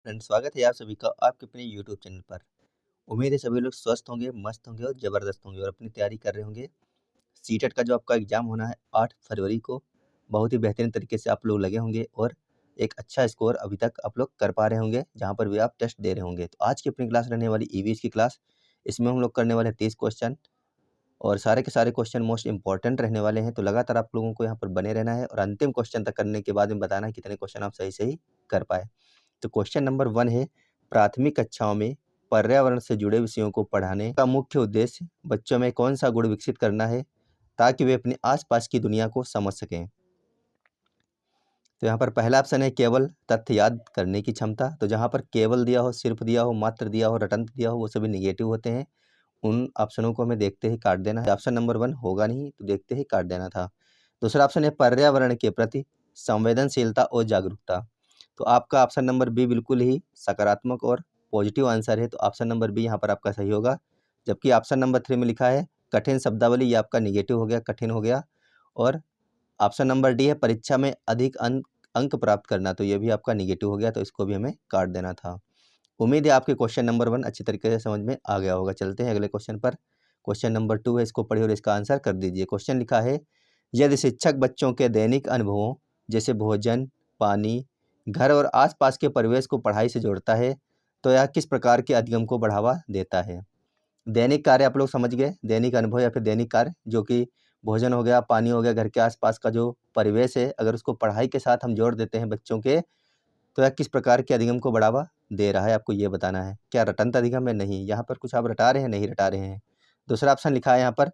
Friends, स्वागत है आप सभी का आपके अपने यूट्यूब चैनल पर। उम्मीद है सभी लोग स्वस्थ होंगे, मस्त होंगे और ज़बरदस्त होंगे और अपनी तैयारी कर रहे होंगे। सीटेट का जो आपका एग्ज़ाम होना है 8 फरवरी को, बहुत ही बेहतरीन तरीके से आप लोग लगे होंगे और एक अच्छा स्कोर अभी तक आप लोग कर पा रहे होंगे, जहाँ पर भी आप टेस्ट दे रहे होंगे। तो आज की अपनी क्लास रहने वाली ईवीएस की क्लास, इसमें हम लोग करने वाले हैं 30 क्वेश्चन और सारे के सारे क्वेश्चन मोस्ट इंपॉर्टेंट रहने वाले हैं। तो लगातार आप लोगों को यहाँ पर बने रहना है और अंतिम क्वेश्चन तक करने के बाद में बताना है कितने क्वेश्चन आप सही कर पाए। तो क्वेश्चन नंबर 1 है, प्राथमिक कक्षाओं में पर्यावरण से जुड़े विषयों को पढ़ाने का मुख्य उद्देश्य बच्चों में कौन सा गुण विकसित करना है ताकि वे अपने आसपास की दुनिया को समझ सकें। तो यहाँ पर पहला ऑप्शन है केवल तथ्य याद करने की क्षमता। तो जहाँ पर केवल दिया हो, सिर्फ दिया हो, मात्र दिया हो, रटंत दिया हो, वो सभी निगेटिव होते हैं। उन ऑप्शनों को हमें देखते ही काट देना है। ऑप्शन नंबर 1 होगा नहीं, तो देखते ही काट देना था। दूसरा ऑप्शन है पर्यावरण के प्रति संवेदनशीलता और जागरूकता। तो आपका ऑप्शन नंबर बी बिल्कुल ही सकारात्मक और पॉजिटिव आंसर है, तो ऑप्शन नंबर बी यहाँ पर आपका सही होगा। जबकि ऑप्शन नंबर 3 में लिखा है कठिन शब्दावली, ये आपका निगेटिव हो गया, कठिन हो गया। और ऑप्शन नंबर डी है परीक्षा में अधिक अंक प्राप्त करना, तो ये भी आपका निगेटिव हो गया, तो इसको भी हमें काट देना था। उम्मीद है आपके क्वेश्चन नंबर 1 अच्छी तरीके से समझ में आ गया होगा। चलते हैं अगले क्वेश्चन पर। क्वेश्चन नंबर 2 है, इसको पढ़िए और इसका आंसर कर दीजिए। क्वेश्चन लिखा है, यदि शिक्षक बच्चों के दैनिक अनुभवों जैसे भोजन, पानी, घर और आसपास के परिवेश को पढ़ाई से जोड़ता है तो यह किस प्रकार के अधिगम को बढ़ावा देता है। दैनिक कार्य आप लोग समझ गए, दैनिक अनुभव या फिर दैनिक कार्य, जो कि भोजन हो गया, पानी हो गया, घर के आसपास का जो परिवेश है, अगर उसको पढ़ाई के साथ हम जोड़ देते हैं बच्चों के, तो यह किस प्रकार के अधिगम को बढ़ावा दे रहा है, आपको ये बताना है। क्या रटंत अधिगम है? नहीं, यहाँ पर कुछ आप रटा रहे हैं, नहीं रटा रहे हैं। दूसरा ऑप्शन लिखा है यहाँ पर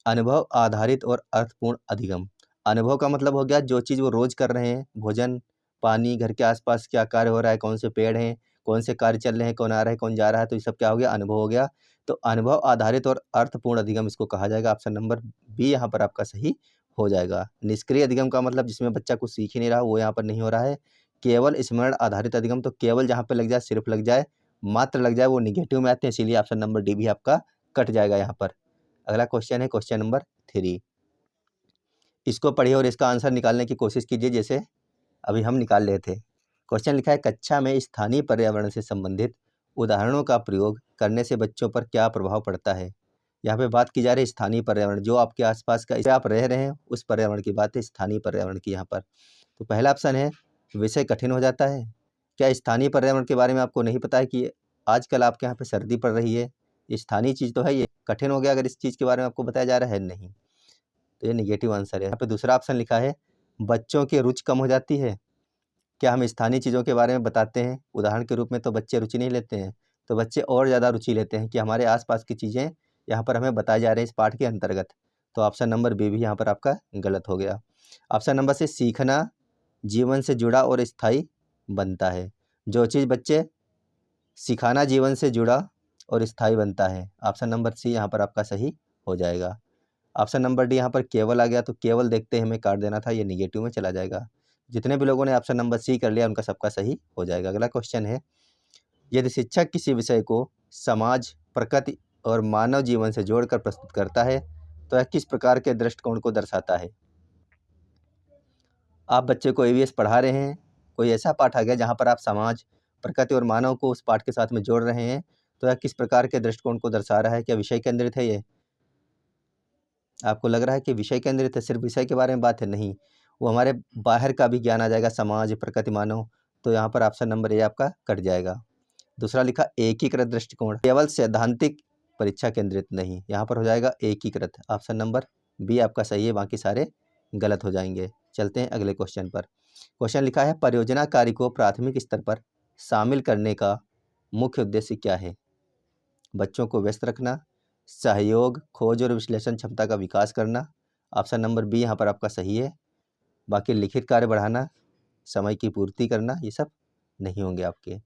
अनुभव आधारित और अर्थपूर्ण अधिगम। अनुभव का मतलब हो गया जो चीज़ वो रोज कर रहे हैं, भोजन, पानी, घर के आसपास क्या कार्य हो रहा है, कौन से पेड़ हैं, कौन से कार्य चल रहे हैं, कौन आ रहा है, कौन जा रहा है, तो ये सब क्या हो गया, अनुभव हो गया। तो अनुभव आधारित और अर्थपूर्ण अधिगम इसको कहा जाएगा। ऑप्शन नंबर बी यहाँ पर आपका सही हो जाएगा। निष्क्रिय अधिगम का मतलब जिसमें बच्चा कुछ सीख ही नहीं रहा, वो यहाँ पर नहीं हो रहा है। केवल स्मरण आधारित अधिगम, तो केवल जहाँ पे लग जाए, सिर्फ लग जाए, मात्र लग जाए, वो निगेटिव में आते हैं, इसीलिए ऑप्शन नंबर डी भी आपका कट जाएगा यहाँ पर। अगला क्वेश्चन है क्वेश्चन नंबर 3। इसको पढ़िए और इसका आंसर निकालने की कोशिश कीजिए जैसे अभी हम निकाल रहे थे। क्वेश्चन लिखा है, कक्षा में स्थानीय पर्यावरण से संबंधित उदाहरणों का प्रयोग करने से बच्चों पर क्या प्रभाव पड़ता है। यहाँ पे बात की जा रही है स्थानीय पर्यावरण, जो आपके आसपास का आप रह रहे हैं उस पर्यावरण की बात है, स्थानीय पर्यावरण की यहाँ पर। तो पहला ऑप्शन है विषय कठिन हो जाता है। क्या स्थानीय पर्यावरण के बारे में आपको नहीं पता है कि आजकल आपके यहाँ पे सर्दी पड़ रही है? ये स्थानीय चीज़ तो है, ये कठिन हो गया अगर इस चीज़ के बारे में आपको बताया जा रहा है? नहीं, तो ये नेगेटिव आंसर है। यहाँ पे दूसरा ऑप्शन लिखा है बच्चों की रुचि कम हो जाती है। क्या हम स्थानीय चीज़ों के बारे में बताते हैं उदाहरण के रूप में, तो बच्चे रुचि नहीं लेते हैं, तो बच्चे और ज़्यादा रुचि लेते हैं कि हमारे आसपास की चीज़ें यहाँ पर हमें बताई जा रही हैं इस पाठ के अंतर्गत। तो ऑप्शन नंबर बी भी यहाँ पर आपका गलत हो गया। ऑप्शन नंबर सी, सीखना जीवन से जुड़ा और स्थायी बनता है। जो चीज़ बच्चे सिखाना जीवन से जुड़ा और स्थायी बनता है। ऑप्शन नंबर सी यहाँ पर आपका सही हो जाएगा। ऑप्शन नंबर डी यहाँ पर केवल आ गया, तो केवल देखते ही हमें काट देना था, ये निगेटिव में चला जाएगा। जितने भी लोगों ने ऑप्शन नंबर सी कर लिया उनका सबका सही हो जाएगा। अगला क्वेश्चन है, यदि शिक्षक किसी विषय को समाज, प्रकृति और मानव जीवन से जोड़कर प्रस्तुत करता है तो यह किस प्रकार के दृष्टिकोण को दर्शाता है। आप बच्चे को ईवीएस पढ़ा रहे हैं, कोई ऐसा पाठ आ गया जहाँ पर आप समाज, प्रकृति और मानव को उस पाठ के साथ में जोड़ रहे हैं, तो यह किस प्रकार के दृष्टिकोण को दर्शा रहा है। क्या विषय केंद्रित है ये? आपको लग रहा है कि विषय केंद्रित है, सिर्फ विषय के बारे में बात है? नहीं, वो हमारे बाहर का भी ज्ञान आ जाएगा, समाज, प्रकृति, मानव। तो यहाँ पर ऑप्शन नंबर ए आपका कट जाएगा। दूसरा लिखा एकीकृत दृष्टिकोण, केवल सैद्धांतिक परीक्षा केंद्रित नहीं, यहाँ पर हो जाएगा एकीकृत। ऑप्शन नंबर बी आपका सही है, बाकी सारे गलत हो जाएंगे। चलते हैं अगले क्वेश्चन पर। क्वेश्चन लिखा है, परियोजना कार्य को प्राथमिक स्तर पर शामिल करने का मुख्य उद्देश्य क्या है। बच्चों को व्यस्त रखना, सहयोग, खोज और विश्लेषण क्षमता का विकास करना। ऑप्शन नंबर बी यहाँ पर आपका सही है। बाकी लिखित कार्य बढ़ाना, समय की पूर्ति करना, ये सब नहीं होंगे आपके।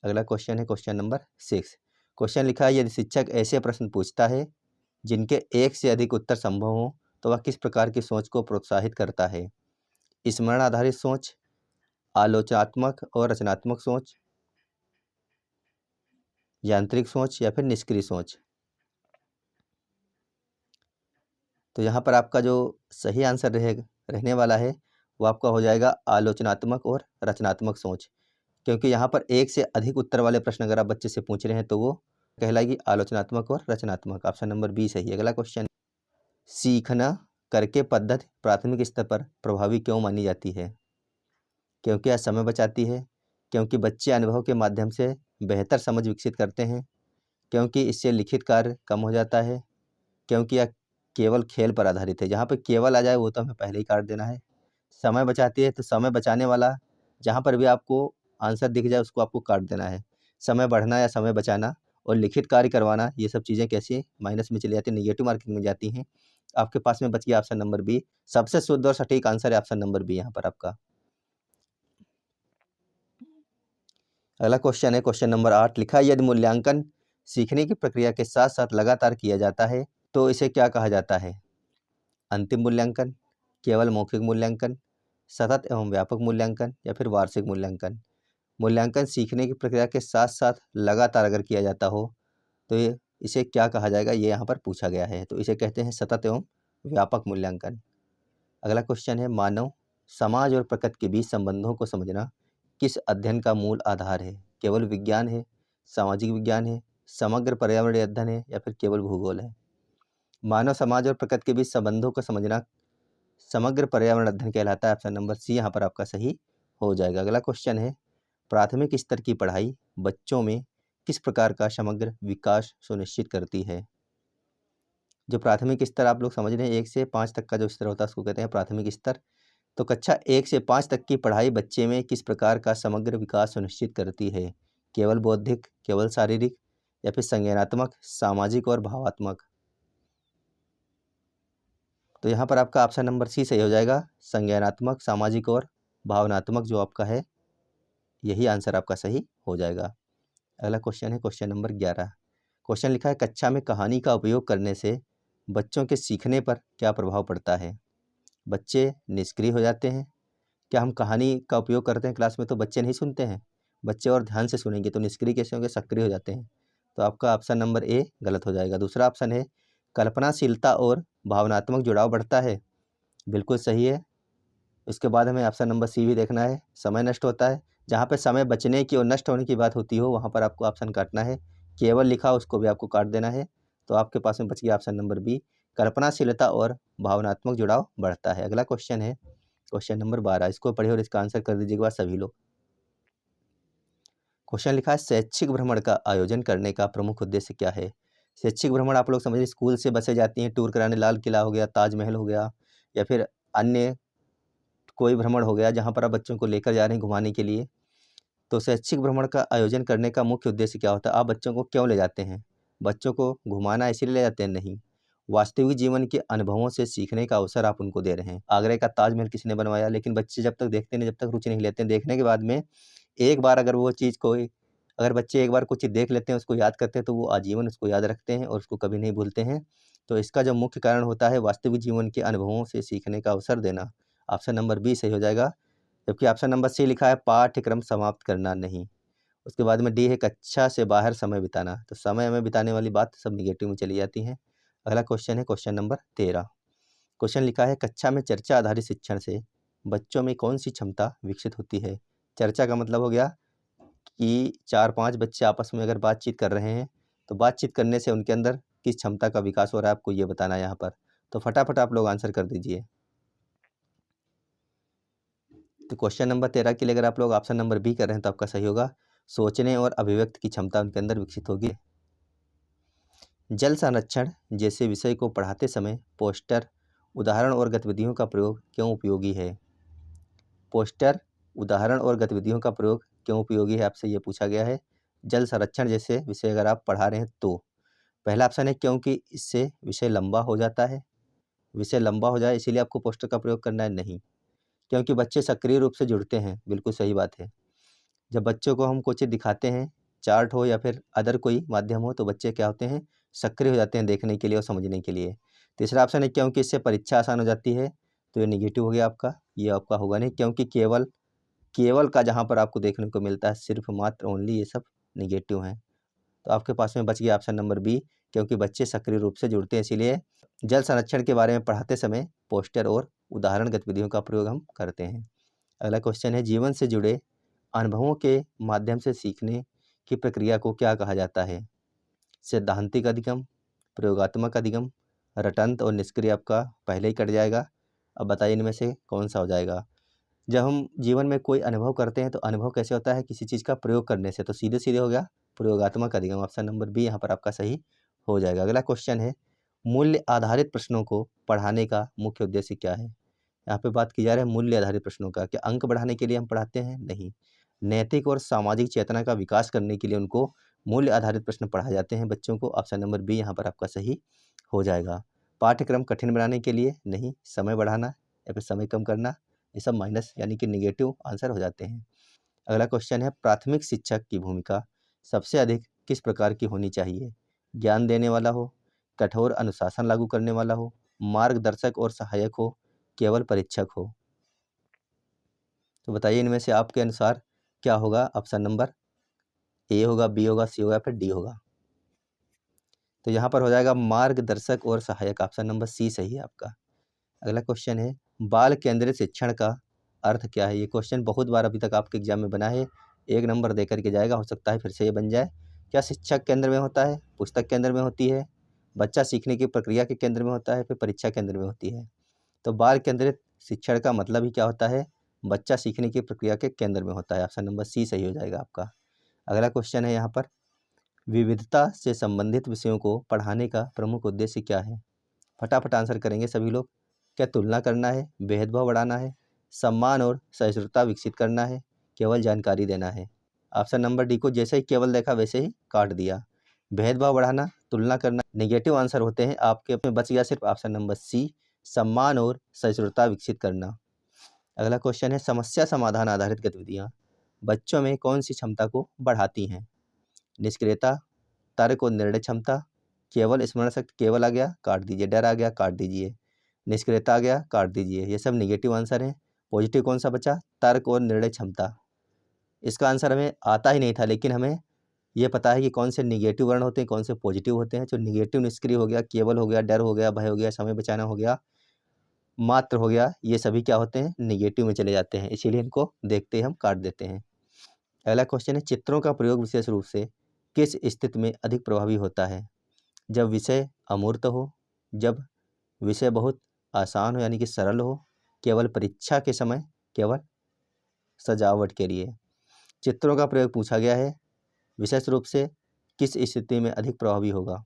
अगला क्वेश्चन है क्वेश्चन नंबर 6। क्वेश्चन लिखा है, यदि शिक्षक ऐसे प्रश्न पूछता है जिनके एक से अधिक उत्तर संभव हो तो वह किस प्रकार की सोच को प्रोत्साहित करता है। स्मरण आधारित सोच, आलोचनात्मक और रचनात्मक सोच, यांत्रिक सोच या फिर निष्क्रिय सोच। तो यहाँ पर आपका जो सही आंसर रहने वाला है वो आपका हो जाएगा आलोचनात्मक और रचनात्मक सोच। क्योंकि यहाँ पर एक से अधिक उत्तर वाले प्रश्न अगर आप बच्चे से पूछ रहे हैं तो वो कहलाएगी आलोचनात्मक और रचनात्मक। ऑप्शन नंबर बी सही है। अगला क्वेश्चन, सीखना करके पद्धति प्राथमिक स्तर पर प्रभावी क्यों मानी जाती है? क्योंकि यह समय बचाती है, क्योंकि बच्चे अनुभव के माध्यम से बेहतर समझ विकसित करते हैं, क्योंकि इससे लिखित कार्य कम हो जाता है, क्योंकि यह केवल खेल पर आधारित है। जहाँ पे केवल आ जाए वो तो हमें पहले ही काट देना है। समय बचाती है तो समय बचाने वाला जहाँ पर भी आपको आंसर दिख जाए उसको आपको काट देना है। समय बढ़ना या समय बचाना और लिखित कार्य करवाना, ये सब चीज़ें कैसे माइनस में चली जाती हैं, नेगेटिव मार्किंग में जाती हैं। आपके पास में बच गया ऑप्शन नंबर बी। सबसे शुद्ध और सटीक आंसर है ऑप्शन नंबर बी यहाँ पर आपका। अगला क्वेश्चन है क्वेश्चन नंबर 8, लिखा है यदि मूल्यांकन सीखने की प्रक्रिया के साथ साथ लगातार किया जाता है तो इसे क्या कहा जाता है? अंतिम मूल्यांकन, केवल मौखिक मूल्यांकन, सतत एवं व्यापक मूल्यांकन या फिर वार्षिक मूल्यांकन। मूल्यांकन सीखने की प्रक्रिया के साथ साथ लगातार अगर किया जाता हो तो ये इसे क्या कहा जाएगा, ये यहाँ पर पूछा गया है। तो इसे कहते हैं सतत एवं व्यापक मूल्यांकन। अगला क्वेश्चन है, मानव समाज और प्रकृति के बीच संबंधों को समझना किस अध्ययन का मूल आधार है? केवल विज्ञान है, सामाजिक विज्ञान है, समग्र पर्यावरणीय अध्ययन है या फिर केवल भूगोल है? मानव समाज और प्रकृति के बीच संबंधों को समझना समग्र पर्यावरण अध्ययन कहलाता है। ऑप्शन नंबर सी यहाँ पर आपका सही हो जाएगा। अगला क्वेश्चन है, प्राथमिक स्तर की पढ़ाई बच्चों में किस प्रकार का समग्र विकास सुनिश्चित करती है? जो प्राथमिक स्तर आप लोग समझ रहे हैं 1 से 5 तक का जो स्तर होता है उसको कहते हैं प्राथमिक स्तर। तो कक्षा 1 से 5 तक की पढ़ाई बच्चे में किस प्रकार का समग्र विकास सुनिश्चित करती है? केवल बौद्धिक, केवल शारीरिक या फिर संज्ञानात्मक, सामाजिक और भावात्मक? तो यहाँ पर आपका ऑप्शन नंबर सी सही हो जाएगा। संज्ञानात्मक, सामाजिक और भावनात्मक जो आपका है यही आंसर आपका सही हो जाएगा। अगला क्वेश्चन है क्वेश्चन नंबर 11। क्वेश्चन लिखा है कक्षा में कहानी का उपयोग करने से बच्चों के सीखने पर क्या प्रभाव पड़ता है? बच्चे निष्क्रिय हो जाते हैं। क्या हम कहानी का उपयोग करते हैं क्लास में तो बच्चे नहीं सुनते हैं? बच्चे और ध्यान से सुनेंगे तो निष्क्रिय कैसे होंगे, सक्रिय हो जाते हैं। तो आपका ऑप्शन नंबर ए गलत हो जाएगा। दूसरा ऑप्शन है कल्पनाशीलता और भावनात्मक जुड़ाव बढ़ता है, बिल्कुल सही है। इसके बाद हमें ऑप्शन नंबर सी भी देखना है, समय नष्ट होता है। जहाँ पे समय बचने की और नष्ट होने की बात होती हो वहाँ पर आपको ऑप्शन काटना है। केवल लिखा उसको भी आपको काट देना है। तो आपके पास में बच गया ऑप्शन नंबर बी, कल्पनाशीलता और भावनात्मक जुड़ाव बढ़ता है। अगला क्वेश्चन है क्वेश्चन नंबर 12। इसको पढ़िए और इसका आंसर कर दीजिएगा सभी लोग। क्वेश्चन लिखा है शैक्षिक भ्रमण का आयोजन करने का प्रमुख उद्देश्य क्या है? शैक्षिक भ्रमण आप लोग समझिए स्कूल से बसें जाती हैं टूर कराने, लाल किला हो गया, ताजमहल हो गया या फिर अन्य कोई भ्रमण हो गया जहाँ पर आप बच्चों को लेकर जा रहे हैं घुमाने के लिए। तो शैक्षिक भ्रमण का आयोजन करने का मुख्य उद्देश्य क्या होता है? आप बच्चों को क्यों ले जाते हैं? बच्चों को घुमाना इसीलिए ले जाते हैं? नहीं, वास्तविक जीवन के अनुभवों से सीखने का अवसर आप उनको दे रहे हैं। आगरा का ताजमहल किसने बनवाया, लेकिन बच्चे जब तक देखते नहीं, जब तक रुचि नहीं लेते हैं, देखने के बाद में एक बार अगर वो चीज़ कोई अगर बच्चे एक बार कुछ चीज़ देख लेते हैं, उसको याद करते हैं, तो वो आजीवन उसको याद रखते हैं और उसको कभी नहीं भूलते हैं। तो इसका जो मुख्य कारण होता है वास्तविक जीवन के अनुभवों से सीखने का अवसर देना। ऑप्शन नंबर बी सही हो जाएगा। जबकि ऑप्शन नंबर सी लिखा है पाठ्यक्रम समाप्त करना, नहीं। उसके बाद में डी है कक्षा से बाहर समय बिताना। तो समय में बिताने वाली बात सब निगेटिव में चली जाती हैं। अगला क्वेश्चन है क्वेश्चन नंबर 13। क्वेश्चन लिखा है कक्षा में चर्चा आधारित शिक्षण से बच्चों में कौन सी क्षमता विकसित होती है? चर्चा का मतलब हो गया कि 4-5 बच्चे आपस में अगर बातचीत कर रहे हैं तो बातचीत करने से उनके अंदर किस क्षमता का विकास हो रहा है आपको ये बताना है यहाँ पर। तो फटाफट आप लोग आंसर कर दीजिए। तो क्वेश्चन नंबर 13 के लिए अगर आप लोग ऑप्शन नंबर बी कर रहे हैं तो आपका सही होगा। सोचने और अभिव्यक्ति की क्षमता उनके अंदर विकसित होगी। जल संरक्षण जैसे विषय को पढ़ाते समय पोस्टर, उदाहरण और गतिविधियों का प्रयोग क्यों उपयोगी है? पोस्टर, उदाहरण और गतिविधियों का प्रयोग क्यों उपयोगी है, आपसे ये पूछा गया है। जल संरक्षण जैसे विषय अगर आप पढ़ा रहे हैं तो पहला ऑप्शन है क्योंकि इससे विषय लंबा हो जाता है। विषय लंबा हो जाए इसीलिए आपको पोस्टर का प्रयोग करना है, नहीं। क्योंकि बच्चे सक्रिय रूप से जुड़ते हैं, बिल्कुल सही बात है। जब बच्चों को हम कोई चीज़ दिखाते हैं, चार्ट हो या फिर अदर कोई माध्यम हो, तो बच्चे क्या होते हैं, सक्रिय हो जाते हैं देखने के लिए और समझने के लिए। तीसरा ऑप्शन है क्योंकि इससे परीक्षा आसान हो जाती है। तो ये निगेटिव हो गया आपका, ये आपका होगा नहीं। क्योंकि केवल केवल का जहाँ पर आपको देखने को मिलता है, सिर्फ मात्र ओनली, ये सब निगेटिव हैं। तो आपके पास में बच गया ऑप्शन नंबर बी, क्योंकि बच्चे सक्रिय रूप से जुड़ते हैं इसीलिए जल संरक्षण के बारे में पढ़ाते समय पोस्टर और उदाहरण गतिविधियों का प्रयोग हम करते हैं। अगला क्वेश्चन है जीवन से जुड़े अनुभवों के माध्यम से सीखने की प्रक्रिया को क्या कहा जाता है? सैद्धांतिक अधिगम, प्रयोगात्मक अधिगम, रटंत और निष्क्रिय आपका पहले ही कट जाएगा। अब बताइए इनमें से कौन सा हो जाएगा? जब हम जीवन में कोई अनुभव करते हैं तो अनुभव कैसे होता है? किसी चीज़ का प्रयोग करने से, तो सीधे-सीधे हो गया प्रयोगात्मक अधिगम। ऑप्शन नंबर बी यहाँ पर आपका सही हो जाएगा। अगला क्वेश्चन है, मूल्य आधारित प्रश्नों को पढ़ाने का मुख्य उद्देश्य क्या है? यहाँ पे बात की जा रही है मूल्य आधारित प्रश्नों का। क्या अंक बढ़ाने के लिए हम पढ़ाते हैं? नहीं। नैतिक और सामाजिक चेतना का विकास करने के लिए उनको मूल्य आधारित प्रश्न पढ़ाए जाते हैं बच्चों को। ऑप्शन नंबर बी यहाँ पर आपका सही हो जाएगा। पाठ्यक्रम कठिन बनाने के लिए? नहीं। समय बढ़ाना या फिर समय कम करना, ये सब माइनस यानी कि निगेटिव आंसर हो जाते हैं। अगला क्वेश्चन है, प्राथमिक शिक्षक की भूमिका सबसे अधिक किस प्रकार की होनी चाहिए? ज्ञान देने वाला हो, कठोर अनुशासन लागू करने वाला हो, मार्गदर्शक और सहायक हो, केवल परीक्षक हो? तो बताइए इनमें से आपके अनुसार क्या होगा? ऑप्शन नंबर ए होगा, बी होगा, सी होगा, फिर डी होगा। तो यहाँ पर हो जाएगा मार्गदर्शक और सहायक। ऑप्शन नंबर सी सही है आपका। अगला क्वेश्चन है, बाल केंद्रित शिक्षण का अर्थ क्या है? ये क्वेश्चन बहुत बार अभी तक आपके एग्जाम में बना है, 1 नंबर दे करके जाएगा, हो सकता है फिर से ये बन जाए। क्या शिक्षक केंद्र में होता है, पुस्तक केंद्र में होती है, बच्चा सीखने की प्रक्रिया के केंद्र में होता है, फिर परीक्षा केंद्र में होती है? तो बाल केंद्रित शिक्षण का मतलब ही क्या होता है? बच्चा सीखने की प्रक्रिया के केंद्र में होता है। ऑप्शन नंबर सी सही हो जाएगा आपका। अगला क्वेश्चन है यहाँ पर, विविधता से संबंधित विषयों को पढ़ाने का प्रमुख उद्देश्य क्या है? फटाफट आंसर करेंगे सभी लोग। क्या तुलना करना है, भेदभाव बढ़ाना है, सम्मान और सहिष्णुता विकसित करना है, केवल जानकारी देना है? ऑप्शन नंबर डी को जैसे ही केवल देखा वैसे ही काट दिया। भेदभाव बढ़ाना, तुलना करना नेगेटिव आंसर होते हैं आपके, में बच गया सिर्फ ऑप्शन नंबर सी, सम्मान और सहिष्णुता विकसित करना। अगला क्वेश्चन है, समस्या समाधान आधारित गतिविधियाँ बच्चों में कौन सी क्षमता को बढ़ाती हैं? निष्क्रियता, तर्क और निर्णय क्षमता, केवल स्मरण शक्ति, केवल आ गया काट दीजिए, डर आ गया काट दीजिए, निष्क्रियता आ गया काट दीजिए। ये सब नेगेटिव आंसर है। पॉजिटिव कौन सा बचा? तर्क और निर्णय क्षमता। इसका आंसर हमें आता ही नहीं था, लेकिन हमें ये पता है कि कौन से नेगेटिव वर्ण होते हैं, कौन से पॉजिटिव होते हैं। जो नेगेटिव निष्क्रिय हो गया, केवल हो गया, डर हो गया, भय हो गया, समय बचाना हो गया, मात्र हो गया, ये सभी क्या होते हैं? नेगेटिव में चले जाते हैं, इसीलिए इनको देखते ही हम काट देते हैं। अगला क्वेश्चन है, चित्रों का प्रयोग विशेष रूप से किस स्थिति में अधिक प्रभावी होता है? जब विषय अमूर्त हो, जब विषय बहुत आसान हो यानी कि सरल हो, केवल परीक्षा के समय, केवल सजावट के लिए? चित्रों का प्रयोग पूछा गया है, विशेष रूप से किस स्थिति में अधिक प्रभावी होगा?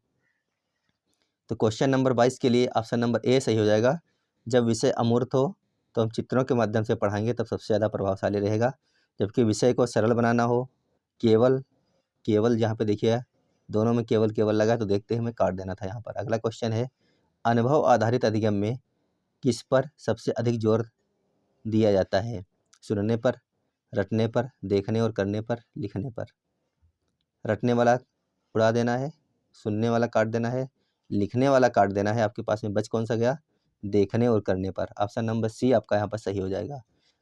तो क्वेश्चन नंबर 22 के लिए ऑप्शन नंबर ए सही हो जाएगा। जब विषय अमूर्त हो तो हम चित्रों के माध्यम से पढ़ाएंगे तब सबसे ज़्यादा प्रभावशाली रहेगा। जबकि विषय को सरल बनाना हो, केवल केवल जहाँ पे देखिए दोनों में केवल केवल लगा तो देखते ही हमें काट देना था यहाँ पर। अगला क्वेश्चन है, अनुभव आधारित अधिगम में किस पर सबसे अधिक जोर दिया जाता है? सुनने पर, रटने पर, देखने और करने पर, लिखने पर? रटने वाला उड़ा देना है, सुनने वाला काट देना है, लिखने वाला काट देना है। आपके पास में बच कौन सा गया? देखने और करने पर। ऑप्शन नंबर सी आपका यहाँ पर सही हो जाएगा।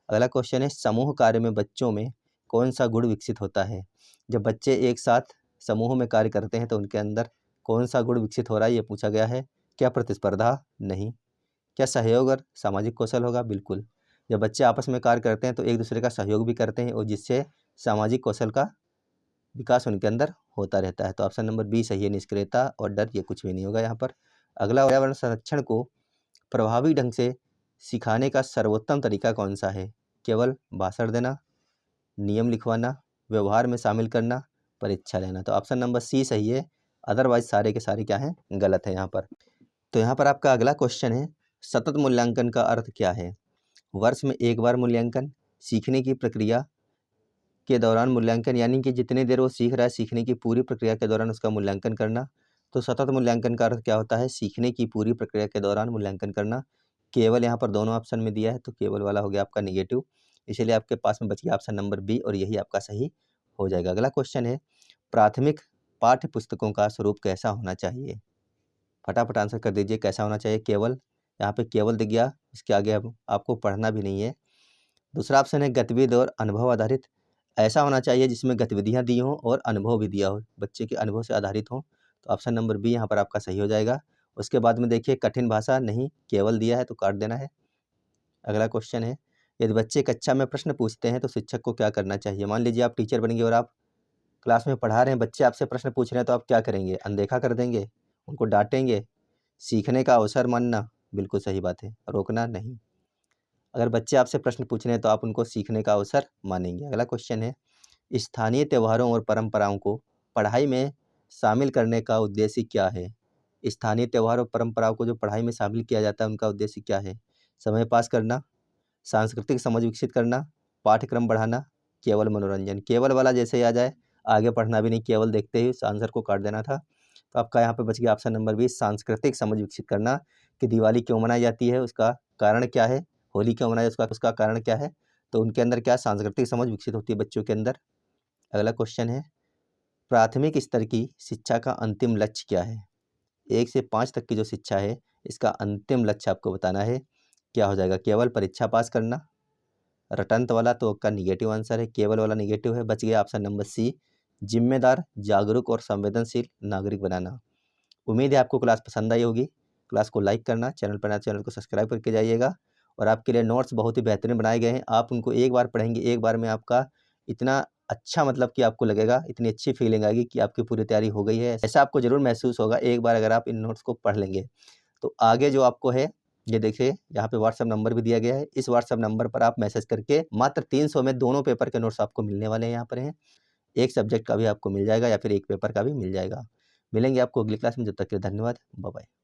अगला क्वेश्चन है, समूह कार्य में बच्चों में कौन सा गुण विकसित होता है? जब बच्चे एक साथ समूह में कार्य करते हैं तो उनके अंदर कौन सा गुण विकसित हो रहा है, ये पूछा गया है। क्या प्रतिस्पर्धा? नहीं। क्या सहयोग और सामाजिक कौशल होगा? बिल्कुल। जब बच्चे आपस में कार्य करते हैं तो एक दूसरे का सहयोग भी करते हैं और जिससे सामाजिक कौशल का विकास उनके अंदर होता रहता है। तो ऑप्शन नंबर बी सही है, निष्क्रियता और डर ये कुछ भी नहीं होगा यहाँ पर। अगला, पर्यावरण संरक्षण को प्रभावी ढंग से सिखाने का सर्वोत्तम तरीका कौन सा है? केवल भाषण देना, नियम लिखवाना, व्यवहार में शामिल करना, परीक्षा लेना? तो ऑप्शन नंबर सी सही है, अदरवाइज सारे के सारे क्या हैं? गलत है यहाँ पर। तो यहाँ पर आपका अगला क्वेश्चन है, सतत मूल्यांकन का अर्थ क्या है? वर्ष में एक बार मूल्यांकन, सीखने की प्रक्रिया के दौरान मूल्यांकन यानी कि जितनी देर वो सीख रहा है, सीखने की पूरी प्रक्रिया के दौरान उसका मूल्यांकन करना। तो सतत मूल्यांकन का अर्थ क्या होता है? सीखने की पूरी प्रक्रिया के दौरान मूल्यांकन करना। केवल यहाँ पर दोनों ऑप्शन में दिया है तो केवल वाला हो गया आपका निगेटिव, इसीलिए आपके पास में बच गया ऑप्शन नंबर बी और यही आपका सही हो जाएगा। अगला क्वेश्चन है, प्राथमिक पाठ्य पुस्तकों का स्वरूप कैसा होना चाहिए? फटाफट आंसर कर दीजिए, कैसा होना चाहिए? केवल, यहाँ पे केवल दिख गया, इसके आगे अब आपको पढ़ना भी नहीं है। दूसरा ऑप्शन है गतिविधि और अनुभव आधारित। ऐसा होना चाहिए जिसमें गतिविधियां दी हों और अनुभव भी दिया हो, बच्चे के अनुभव से आधारित हो। तो ऑप्शन नंबर बी यहाँ पर आपका सही हो जाएगा। उसके बाद में देखिए, कठिन भाषा नहीं, केवल दिया है तो काट देना है। अगला क्वेश्चन है, यदि बच्चे कक्षा में प्रश्न पूछते हैं तो शिक्षक को क्या करना चाहिए? मान लीजिए आप टीचर बन गए और आप क्लास में पढ़ा रहे हैं, बच्चे आपसे प्रश्न पूछ रहे हैं तो आप क्या करेंगे? अनदेखा कर देंगे? उनको डाँटेंगे? सीखने का अवसर मानना? बिल्कुल सही बात है, रोकना नहीं। अगर बच्चे आपसे प्रश्न पूछ रहे हैं तो आप उनको सीखने का अवसर मानेंगे। अगला क्वेश्चन है, स्थानीय त्योहारों और परंपराओं को पढ़ाई में शामिल करने का उद्देश्य क्या है? स्थानीय त्योहार और परंपराओं को जो पढ़ाई में शामिल किया जाता है उनका उद्देश्य क्या है? समय पास करना, सांस्कृतिक समझ विकसित करना, पाठ्यक्रम बढ़ाना, केवल मनोरंजन। केवल वाला जैसे ही आ जाए आगे पढ़ना भी नहीं, केवल देखते ही उस आंसर को काट देना था। तो आपका यहाँ पे बच गया ऑप्शन नंबर 20, सांस्कृतिक समझ विकसित करना कि दिवाली क्यों मनाई जाती है, उसका कारण क्या है, होली क्यों मनाई उसका उसका कारण क्या है। तो उनके अंदर क्या सांस्कृतिक समझ विकसित होती है बच्चों के अंदर। अगला क्वेश्चन है, प्राथमिक स्तर की शिक्षा का अंतिम लक्ष्य क्या है? 1 से 5 तक की जो शिक्षा है इसका अंतिम लक्ष्य आपको बताना है। क्या हो जाएगा? केवल परीक्षा पास करना, रटंत वाला तो आपका निगेटिव आंसर है, केवल वाला निगेटिव है। बच गया ऑप्शन नंबर सी, जिम्मेदार, जागरूक और संवेदनशील नागरिक बनाना। उम्मीद है आपको क्लास पसंद आई होगी। क्लास को लाइक करना, चैनल पर नया चैनल को सब्सक्राइब करके जाइएगा। और आपके लिए नोट्स बहुत ही बेहतरीन बनाए गए हैं। आप उनको एक बार पढ़ेंगे, एक बार में आपका इतना अच्छा मतलब कि आपको लगेगा, इतनी अच्छी फीलिंग आएगी कि आपकी पूरी तैयारी हो गई है। ऐसा आपको ज़रूर महसूस होगा एक बार अगर आप इन नोट्स को पढ़ लेंगे। तो आगे जो आपको है, ये देखिए यहाँ पे व्हाट्सएप नंबर भी दिया गया है। इस व्हाट्सएप नंबर पर आप मैसेज करके मात्र 300 में दोनों पेपर के नोट्स आपको मिलने वाले हैं। यहाँ पर हैं, एक सब्जेक्ट का भी आपको मिल जाएगा या फिर एक पेपर का भी मिल जाएगा। मिलेंगे आपको अगली क्लास में, जब तक के लिए धन्यवाद, बाय बाय।